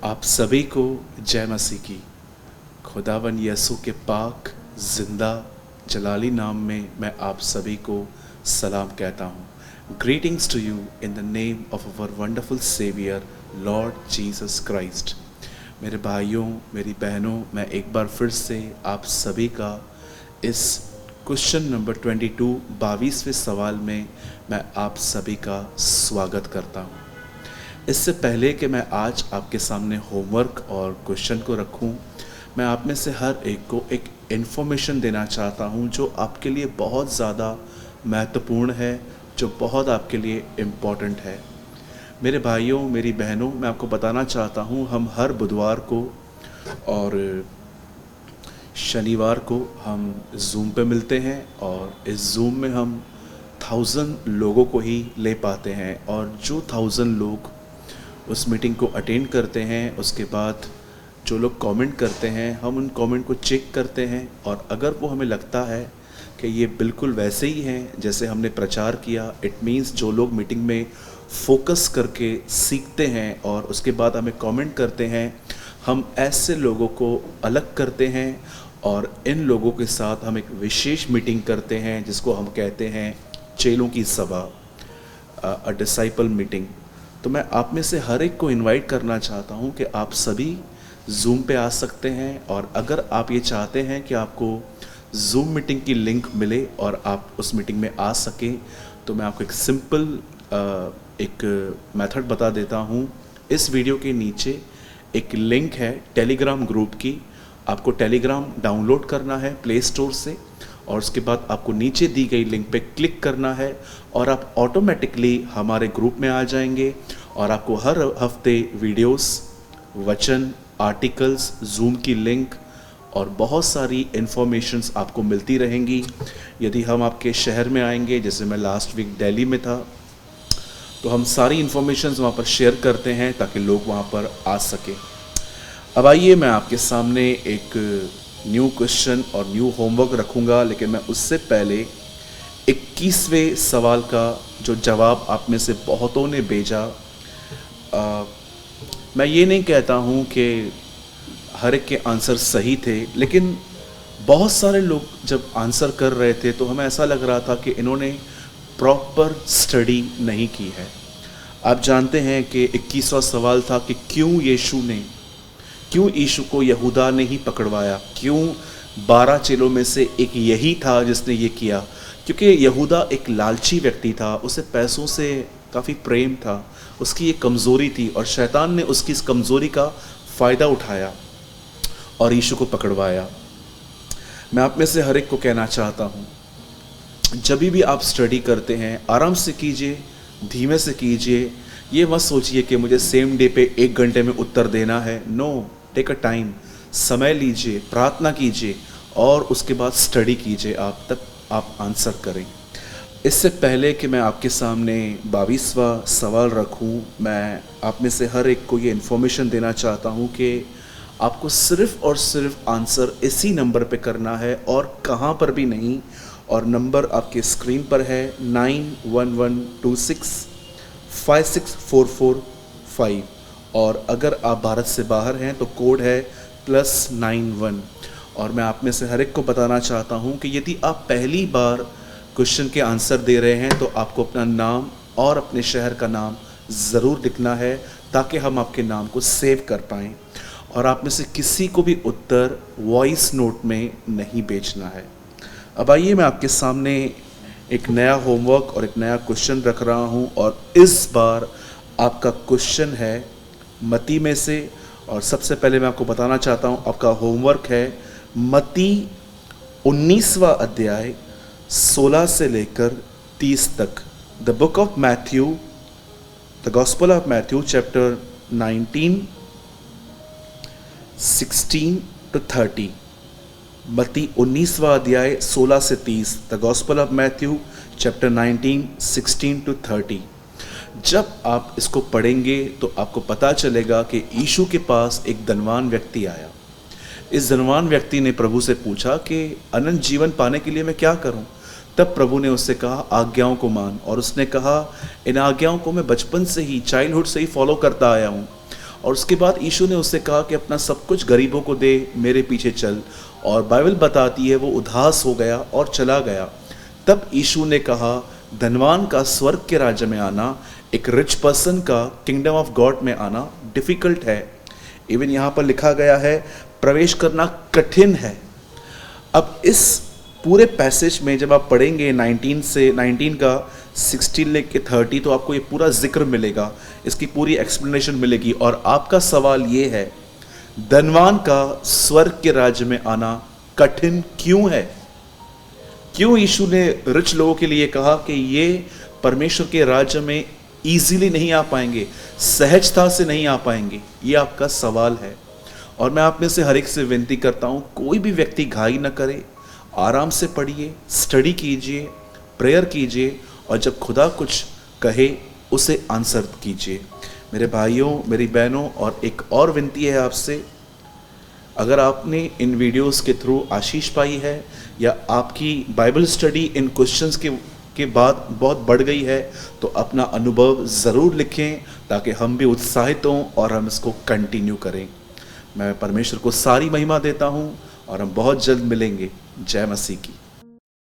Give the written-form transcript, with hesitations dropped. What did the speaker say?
आप सभी को जय मसीह की। खुदावन यसु के पाक जिंदा जलाली नाम में मैं आप सभी को सलाम कहता हूँ। Greetings to you in the name of our wonderful saviour Lord Jesus Christ. मेरे भाइयों, मेरी बहनों, मैं एक बार फिर से आप सभी का इस क्वेश्चन नंबर 22 22वें सवाल में मैं आप सभी का स्वागत करता हूँ। इससे पहले कि मैं आज आपके सामने होमवर्क और क्वेश्चन को रखूं, मैं आप में से हर एक को एक इन्फॉर्मेशन देना चाहता हूं जो आपके लिए बहुत ज़्यादा महत्वपूर्ण है, जो बहुत आपके लिए इम्पॉर्टेंट है। मेरे भाइयों, मेरी बहनों, मैं आपको बताना चाहता हूं, हम हर बुधवार को और शनिवार को हम जूम पे मिलते हैं और इस जूम में हम 1000 लोगों को ही ले पाते हैं और जो 1000 लोग उस मीटिंग को अटेंड करते हैं, उसके बाद जो लोग कमेंट करते हैं, हम उन कमेंट को चेक करते हैं और अगर वो हमें लगता है कि ये बिल्कुल वैसे ही हैं जैसे हमने प्रचार किया, इट मीन्स जो लोग मीटिंग में फोकस करके सीखते हैं और उसके बाद हमें कमेंट करते हैं, हम ऐसे लोगों को अलग करते हैं और इन लोगों के साथ हम एक विशेष मीटिंग करते हैं जिसको हम कहते हैं चेलों की सभा, अ डिसाइपल मीटिंग। तो मैं आप में से हर एक को इनवाइट करना चाहता हूं कि आप सभी जूम पे आ सकते हैं और अगर आप ये चाहते हैं कि आपको जूम मीटिंग की लिंक मिले और आप उस मीटिंग में आ सकें, तो मैं आपको एक सिंपल एक मेथड बता देता हूं। इस वीडियो के नीचे एक लिंक है टेलीग्राम ग्रुप की। आपको टेलीग्राम डाउनलोड करना है प्ले स्टोर से और उसके बाद आपको नीचे दी गई लिंक पे क्लिक करना है और आप ऑटोमेटिकली हमारे ग्रुप में आ जाएंगे और आपको हर हफ्ते वीडियोस, वचन, आर्टिकल्स, जूम की लिंक और बहुत सारी इन्फॉर्मेशंस आपको मिलती रहेंगी। यदि हम आपके शहर में आएंगे, जैसे मैं लास्ट वीक दिल्ली में था, तो हम सारी इन्फॉर्मेशंस वहाँ पर शेयर करते हैं ताकि लोग वहाँ पर आ सकें। अब आइए, मैं आपके सामने एक न्यू क्वेश्चन और न्यू होमवर्क रखूँगा, लेकिन मैं उससे पहले 21वें सवाल का जो जवाब आप में से बहुतों ने भेजा, मैं ये नहीं कहता हूँ कि हर एक के आंसर सही थे, लेकिन बहुत सारे लोग जब आंसर कर रहे थे तो हमें ऐसा लग रहा था कि इन्होंने प्रॉपर स्टडी नहीं की है। आप जानते हैं कि 21वां सवाल था कि क्यों यीशु को यहूदा ने ही पकड़वाया, क्यों 12 चेलों में से एक यही था जिसने ये किया? क्योंकि यहूदा एक लालची व्यक्ति था, उसे पैसों से काफ़ी प्रेम था, उसकी ये कमज़ोरी थी और शैतान ने उसकी इस कमज़ोरी का फ़ायदा उठाया और यीशु को पकड़वाया। मैं आप में से हर एक को कहना चाहता हूँ, जब भी आप स्टडी करते हैं आराम से कीजिए, धीमे से कीजिए। ये मत सोचिए कि मुझे सेम डे पे 1 घंटे में उत्तर देना है। नो, टेक अ टाइम, समय लीजिए, प्रार्थना कीजिए और उसके बाद स्टडी कीजिए, आप आंसर करें। इससे पहले कि मैं आपके सामने 22वां सवाल रखूं, मैं आप में से हर एक को ये इन्फॉर्मेशन देना चाहता हूं कि आपको सिर्फ़ और सिर्फ आंसर इसी नंबर पे करना है और कहाँ पर भी नहीं। और नंबर आपके स्क्रीन पर है 9112656445 और अगर आप भारत से बाहर हैं तो कोड है +91। और मैं आप में से हर एक को बताना चाहता हूं कि यदि आप पहली बार क्वेश्चन के आंसर दे रहे हैं तो आपको अपना नाम और अपने शहर का नाम ज़रूर लिखना है ताकि हम आपके नाम को सेव कर पाएँ और आप में से किसी को भी उत्तर वॉइस नोट में नहीं भेजना है। अब आइए, मैं आपके सामने एक नया होमवर्क और एक नया क्वेश्चन रख रहा हूं और इस बार आपका क्वेश्चन है मत्ती में से। और सबसे पहले मैं आपको बताना चाहता हूं, आपका होमवर्क है मत्ती 19वां अध्याय 16 से लेकर 30 तक। The book of Matthew, the gospel of Matthew chapter 19 16 to 30। मत्ती 19वां अध्याय 16 से 30। The gospel of Matthew chapter 19 16 to 30। जब आप इसको पढ़ेंगे तो आपको पता चलेगा कि यीशु के पास एक धनवान व्यक्ति आया। इस धनवान व्यक्ति ने प्रभु से पूछा कि अनंत जीवन पाने के लिए मैं क्या करूं? तब प्रभु ने उससे कहा, आज्ञाओं को मान। और उसने कहा, इन आज्ञाओं को मैं बचपन से ही, चाइल्डहुड से ही फॉलो करता आया हूं और उसके बाद यीशु ने उससे कहा कि अपना सब कुछ गरीबों को दे, मेरे पीछे चल। और बाइबल बताती है वो उदास हो गया और चला गया। तब यीशु ने कहा, धनवान का स्वर्ग के राज्य में आना, एक रिच पर्सन का किंगडम ऑफ गॉड में आना डिफ़िकल्ट है। इवन यहाँ पर लिखा गया है प्रवेश करना कठिन है। अब इस पूरे पैसेज में जब आप पढ़ेंगे 19 का 16 लेके 30, तो आपको ये पूरा जिक्र मिलेगा, इसकी पूरी एक्सप्लेनेशन मिलेगी। और आपका सवाल ये है, धनवान का स्वर्ग के राज्य में आना कठिन क्यों है? क्यों यीशु ने रिच लोगों के लिए कहा कि ये परमेश्वर के राज्य में ईजिली नहीं आ पाएंगे, सहजता से नहीं आ पाएंगे? ये आपका सवाल है। और मैं आप में से हर एक से विनती करता हूँ, कोई भी व्यक्ति घाई न करे, आराम से पढ़िए, स्टडी कीजिए, प्रेयर कीजिए, और जब खुदा कुछ कहे उसे आंसर कीजिए। मेरे भाइयों, मेरी बहनों, और एक और विनती है आपसे, अगर आपने इन वीडियोस के थ्रू आशीष पाई है या आपकी बाइबल स्टडी इन क्वेश्चंस के बाद बहुत बढ़ गई है, तो अपना अनुभव ज़रूर लिखें ताकि हम भी उत्साहित हों और हम इसको कंटिन्यू करें। मैं परमेश्वर को सारी महिमा देता हूँ और हम बहुत जल्द मिलेंगे। जय मसीह की।